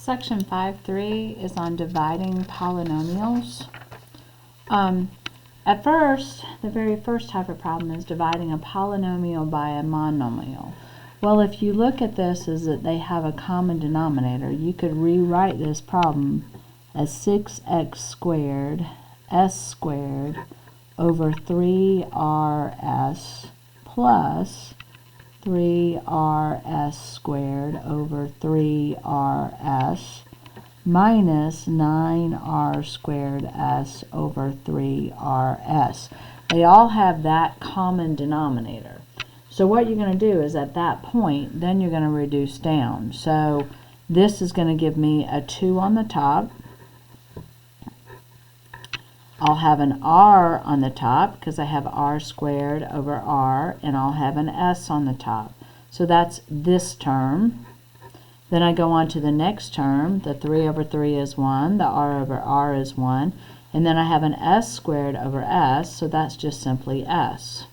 Section 5.3 is on dividing polynomials. At first, the very first type of problem is dividing a polynomial by a monomial. Well, if you look at this as that they have a common denominator, you could rewrite this problem as 6x squared s squared over 3rs plus 3rs squared over 3rs minus 9r squared s over 3rs. They all have that common denominator. So what you're going to do is at that point, then you're going to reduce down. So this is going to give me a 2 on the top. I'll have an r on the top because I have r squared over r, and I'll have an s on the top. So that's this term. Then I go on to the next term. The 3 over 3 is 1, the r over r is 1, and then I have an s squared over s, so that's just simply s.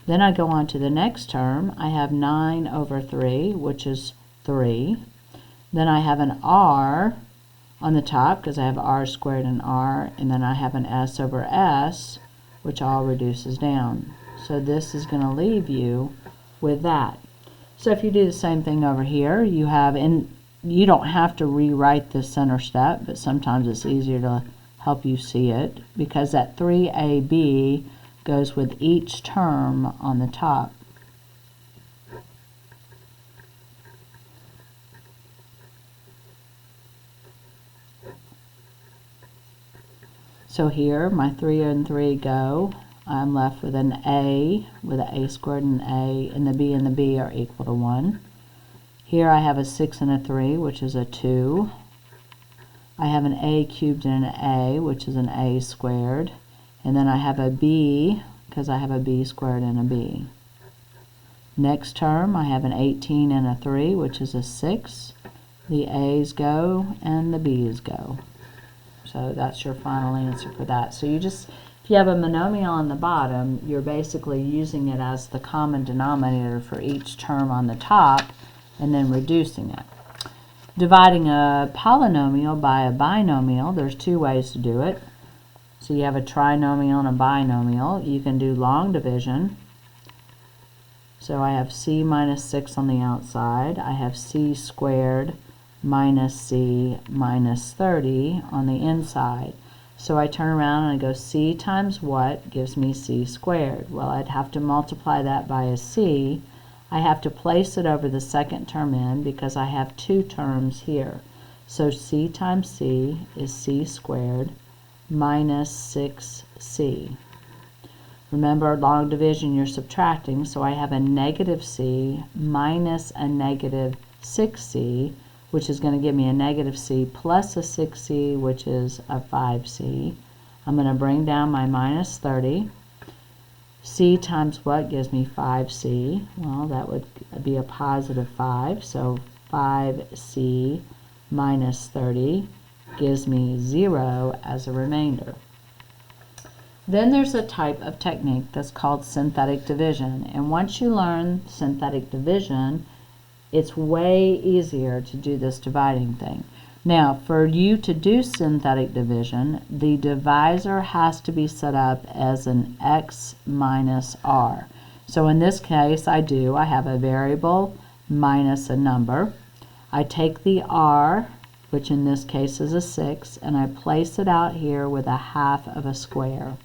Then I go on to the next term. I have 9 over 3, which is 3. Then I have an r on the top because I have r squared and r, and then I have an s over s, which all reduces down. So this is going to leave you with that. So if you do the same thing over here, you have, and you don't have to rewrite this center step, but sometimes it's easier to help you see it, because that 3ab goes with each term on the top. So here, my 3 and 3 go. I'm left with an a, with an a squared and the b are equal to 1. Here I have a 6 and a 3, which is a 2. I have an a cubed and an a, which is an a squared. And then I have a b, because I have a b squared and a b. Next term, I have an 18 and a 3, which is a 6. The a's go and the b's go. So that's your final answer for that. So you just, if you have a monomial on the bottom, you're basically using it as the common denominator for each term on the top and then reducing it. Dividing a polynomial by a binomial, there's two ways to do it. So you have a trinomial and a binomial. You can do long division. So I have c minus 6 on the outside. I have c squared minus c minus 30 on the inside. So I turn around and I go c times what gives me c squared. Well, I'd have to multiply that by a c. I have to place it over the second term in because I have two terms here. So c times c is c squared minus 6c. Remember, long division, you're subtracting, so I have a negative c minus a negative 6c, which is going to give me a negative c plus a 6c, which is a 5c. I'm going to bring down my minus 30. C times what gives me 5c? Well, that would be a positive 5, so 5c minus 30 gives me 0 as a remainder. Then there's a type of technique that's called synthetic division, and once you learn synthetic division, it's way easier to do this dividing thing. Now, for you to do synthetic division, the divisor has to be set up as an x minus r. So in this case, I have a variable minus a number. I take the r, which in this case is a 6, and I place it out here with a half of a square.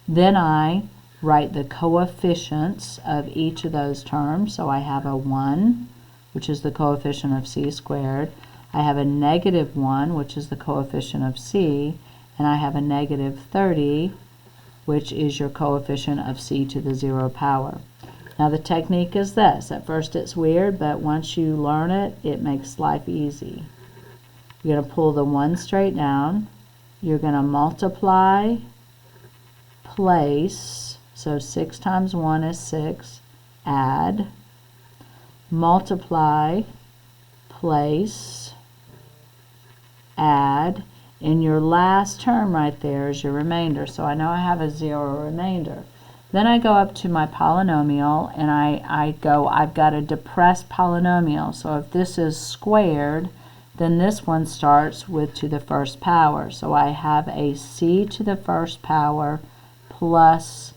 Then I write the coefficients of each of those terms. So I have a 1, which is the coefficient of c squared. I have a negative 1, which is the coefficient of c, and I have a negative 30, which is your coefficient of c to the 0 power. Now the technique is this. At first it's weird, but once you learn it, it makes life easy. You're going to pull the 1 straight down. You're going to multiply, place, so 6 times 1 is 6, add, multiply, place, add, and your last term right there is your remainder. So I know I have a 0 remainder. Then I go up to my polynomial and I've got a depressed polynomial. So if this is squared, then this one starts with to the first power. So I have a c to the first power plus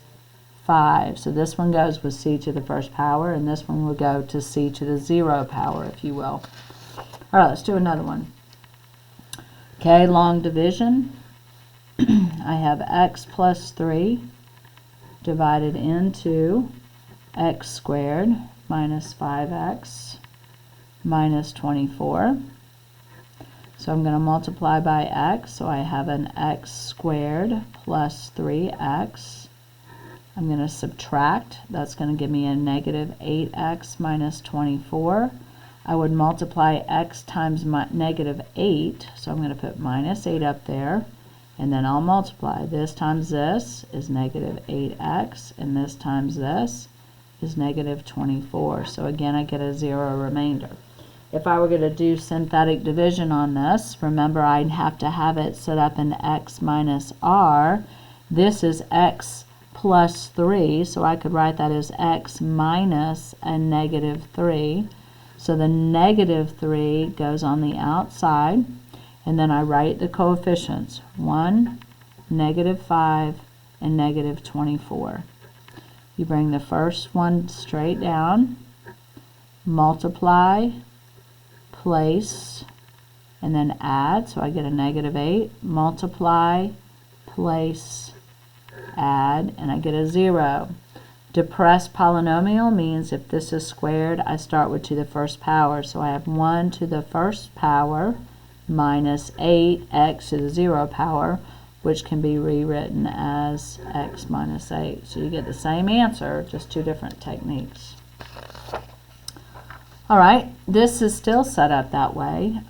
5. So this one goes with c to the first power, and this one will go to c to the 0 power, if you will. All right, let's do another one. Okay, long division. I have x plus 3 divided into x squared minus 5x minus 24. So I'm going to multiply by x, so I have an x squared plus 3x. I'm going to subtract, that's going to give me a negative 8x minus 24. I would multiply x times negative 8, so I'm going to put minus 8 up there, and then I'll multiply. This times this is negative 8x, and this times this is negative 24. So again, I get a 0 remainder. If I were going to do synthetic division on this, remember I'd have to have it set up in x minus r. This is x plus 3, so I could write that as x minus a negative 3. So the negative 3 goes on the outside, and then I write the coefficients, 1, negative 5, and negative 24. You bring the first one straight down, multiply, place, and then add, so I get a negative 8, multiply, place, add, and I get a 0. Depressed polynomial means if this is squared, I start with to the first power. So I have 1 to the first power minus 8x to the 0 power, which can be rewritten as x minus 8. So you get the same answer, just two different techniques. All right, this is still set up that way.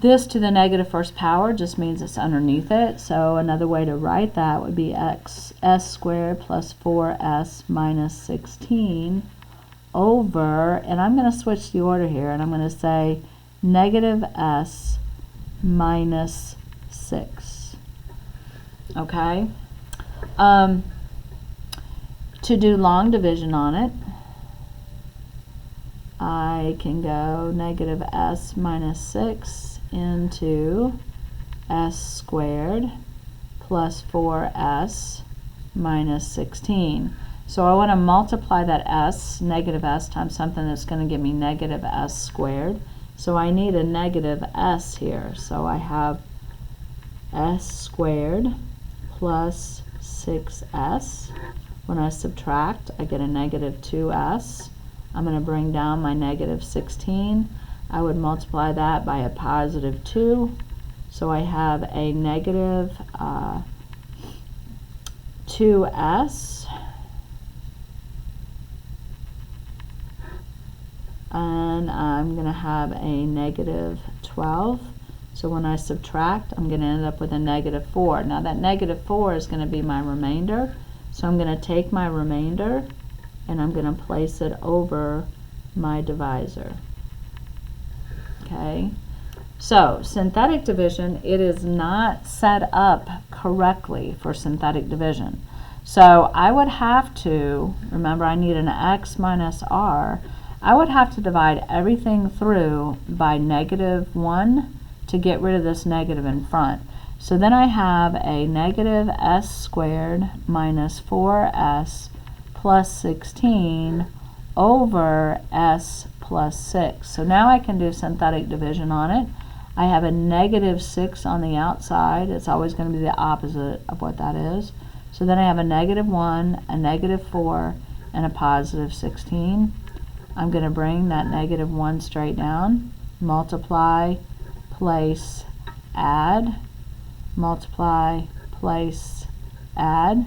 This to the negative first power just means it's underneath it. So another way to write that would be s squared plus 4s minus 16 over, and I'm going to switch the order here, and I'm going to say negative s minus 6. Okay? To do long division on it, I can go negative s minus 6 into s squared plus 4s minus 16. So I want to multiply that s, negative s, times something that's going to give me negative s squared. So I need a negative s here. So I have s squared plus 6s. When I subtract, I get a negative 2s. I'm going to bring down my negative 16. I would multiply that by a positive 2. So I have a negative 2s. And I'm going to have a negative 12. So when I subtract, I'm going to end up with a negative 4. Now that negative 4 is going to be my remainder. So I'm going to take my remainder and I'm going to place it over my divisor. Okay, so synthetic division, it is not set up correctly for synthetic division. So I would have to, remember I need an x minus r, I would have to divide everything through by negative 1 to get rid of this negative in front. So then I have a negative s squared minus 4s plus 16 over s plus 6. So now I can do synthetic division on it. I have a negative 6 on the outside. It's always going to be the opposite of what that is. So then I have a negative 1, a negative 4, and a positive 16. I'm going to bring that negative 1 straight down, multiply, place, add, multiply, place, add.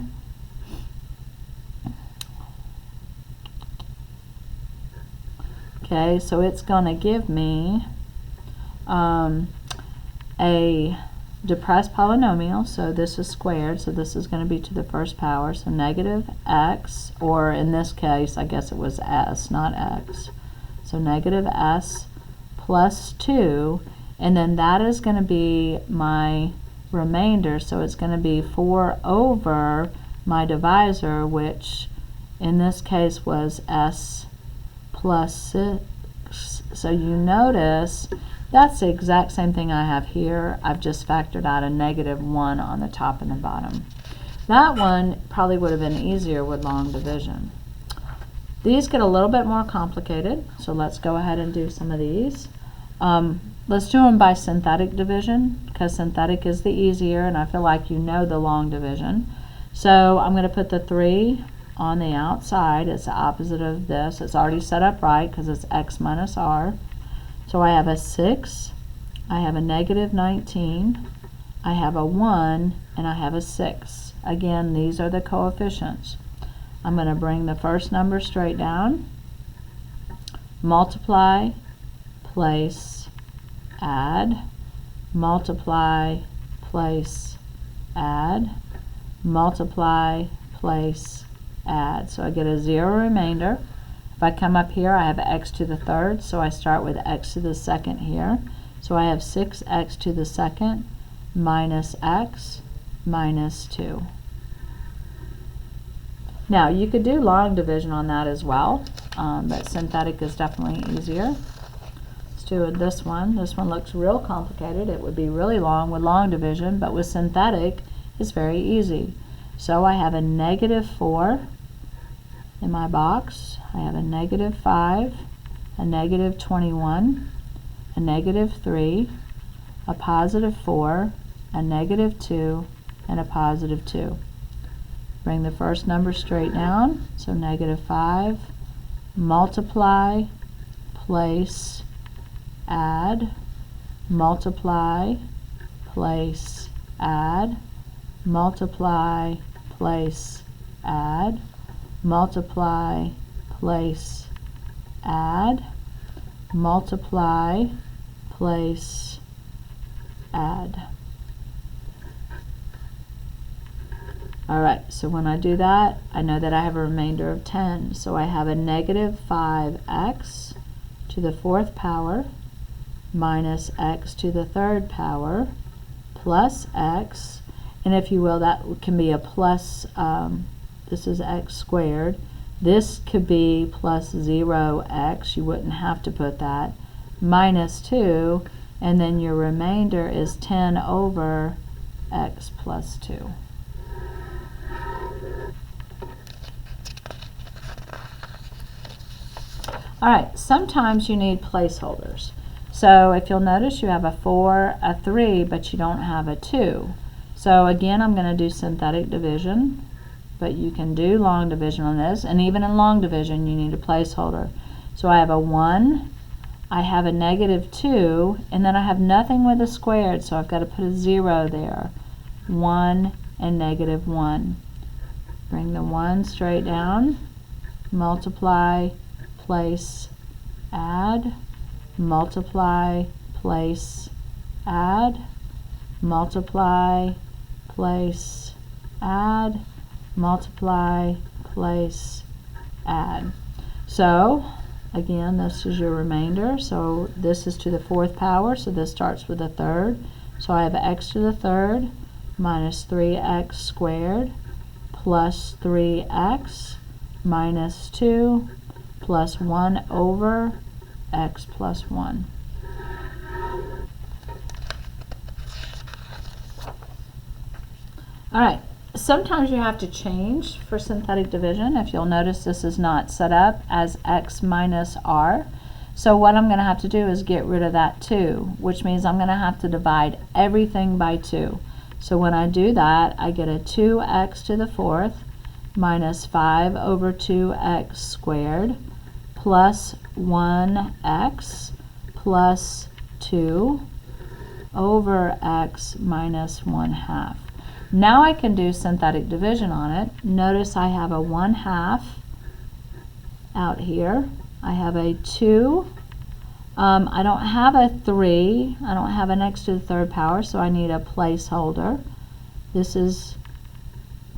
Okay, so it's going to give me a depressed polynomial, so this is squared, so this is going to be to the first power, so negative x, or in this case, I guess it was s, not x. So negative s plus 2, and then that is going to be my remainder, so it's going to be 4 over my divisor, which in this case was s plus 6. So you notice That's the exact same thing I have here. I've just factored out a -1 on the top and the bottom. That one probably would have been easier with long division. These get a little bit more complicated, so let's go ahead and do some of these. Let's do them by synthetic division, because synthetic is the easier, and I feel like you know the long division. So I'm going to put the 3 on the outside. It's the opposite of this. It's already set up right because it's x minus r. So I have a 6, I have a -19, I have a 1, and I have a 6. Again, these are the coefficients. I'm going to bring the first number straight down, multiply, place, add, multiply, place, add, multiply, place, add. So I get a 0 remainder. If I come up here, I have x to the third, so I start with x to the second here. So I have 6x to the second minus x minus 2. Now, you could do long division on that as well, but synthetic is definitely easier. Let's do this one. This one looks real complicated. It would be really long with long division, but with synthetic, it's very easy. So I have a -4 in my box. I have a -5, a -21, a -3, a +4, a -2, and a +2. Bring the first number straight down, so -5, multiply, place, add, multiply, place, add, multiply, place, add, multiply, place, add, multiply, place, add. Alright, so when I do that, I know that I have a remainder of 10. So I have a -5x to the 4th power minus x to the 3rd power plus x. And if you will, that can be a plus, this is x squared. This could be plus 0x. You wouldn't have to put that. Minus 2. And then your remainder is 10 over x plus 2. Alright, sometimes you need placeholders. So if you'll notice, you have a 4, a 3, but you don't have a 2. So again, I'm going to do synthetic division, but you can do long division on this, and even in long division you need a placeholder. So I have a 1, I have a -2, and then I have nothing with a squared, so I've got to put a 0 there. 1 and -1. Bring the 1 straight down, multiply, place, add, multiply, place, add, multiply, place, add, multiply, place, add. So again, this is your remainder. So this is to the 4th power, so this starts with the 3rd. So I have x to the 3rd minus 3x squared plus 3x minus 2 plus 1 over x plus 1. Alright, sometimes you have to change for synthetic division. If you'll notice, this is not set up as x minus r. So what I'm going to have to do is get rid of that 2, which means I'm going to have to divide everything by 2. So when I do that, I get a 2x to the 4th minus 5 over 2x squared plus 1x plus 2 over x minus 1/2. Now I can do synthetic division on it. Notice I have a 1/2 out here. I have a 2. I don't have a 3. I don't have an x to the 3rd power, so I need a placeholder. This is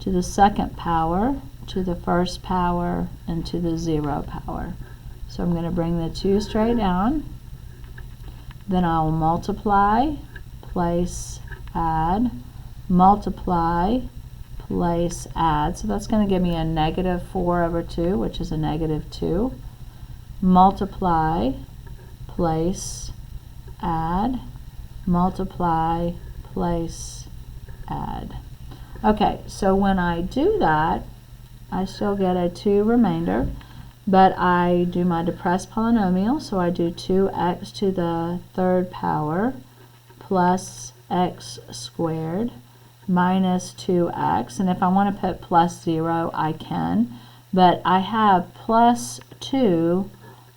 to the 2nd power, to the 1st power, and to the 0 power. So I'm going to bring the 2 straight down. Then I'll multiply, place, add, multiply, place, add. So that's going to give me a -4 over 2, which is a -2. Multiply, place, add, multiply, place, add. Okay, so when I do that, I still get a 2 remainder, but I do my depressed polynomial, so I do 2x to the third power plus x squared minus 2x, and if I want to put plus 0, I can, but I have plus 2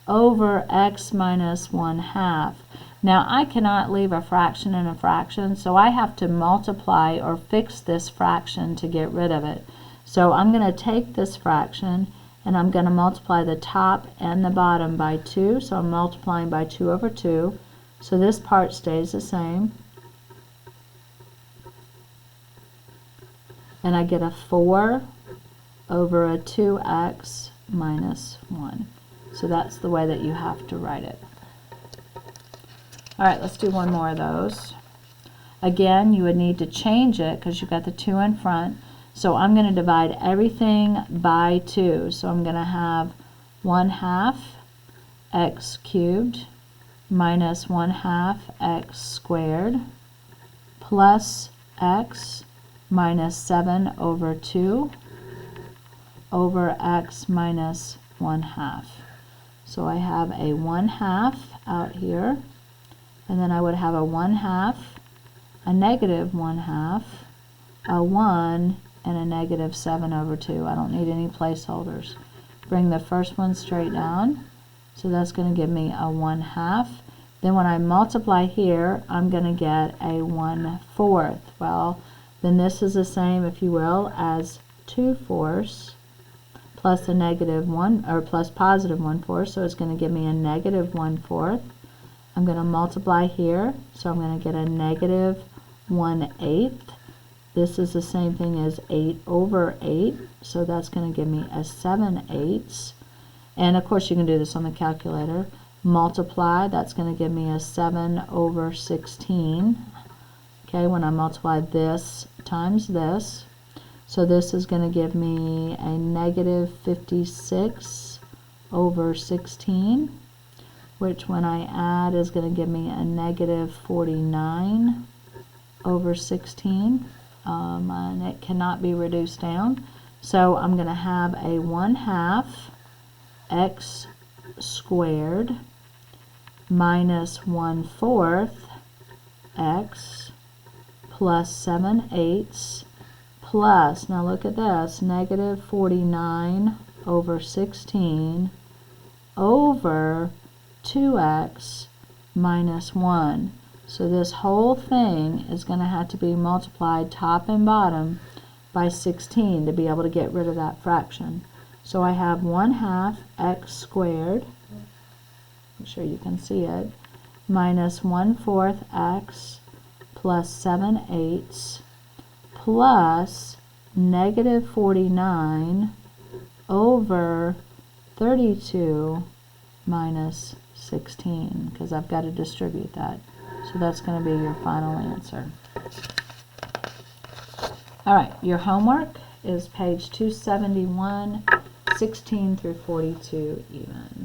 over x minus 1/2. Now I cannot leave a fraction in a fraction, so I have to multiply or fix this fraction to get rid of it. So I'm going to take this fraction and I'm going to multiply the top and the bottom by 2, so I'm multiplying by 2 over 2, so this part stays the same. And I get a 4 over a 2x minus 1. So that's the way that you have to write it. All right, let's do one more of those. Again, you would need to change it because you've got the 2 in front. So I'm going to divide everything by 2. So I'm going to have 1/2 x cubed minus 1/2 x squared plus x minus 7 over 2 over x minus 1/2. So I have a 1/2 out here, and then I would have a 1/2, a negative 1/2, a 1, and a negative 7 over 2. I don't need any placeholders. Bring the first one straight down, so that's going to give me a 1/2. Then when I multiply here, I'm going to get a 1/4. Well, then this is the same, if you will, as 2/4 plus a negative 1, or plus positive 1/4, so it's going to give me a negative 1/4. I'm going to multiply here, so I'm going to get a negative 1/8. This is the same thing as 8 over 8, so that's going to give me a 7/8. And of course you can do this on the calculator. Multiply, that's going to give me a 7 over 16. Okay, when I multiply this times this, so this is going to give me a negative 56 over 16, which when I add is going to give me a negative 49 over 16, and it cannot be reduced down. So I'm going to have a 1/2 x squared minus 1/4 x plus 7/8 plus, now look at this, negative 49 over 16 over 2x minus 1. So this whole thing is going to have to be multiplied top and bottom by 16 to be able to get rid of that fraction. So I have 1/2 x squared, make sure you can see it, minus 1/4 x plus 7/8 plus negative 49 over 32 minus 16, because I've got to distribute that. So that's going to be your final answer. All right, your homework is page 271, 16 through 42 even.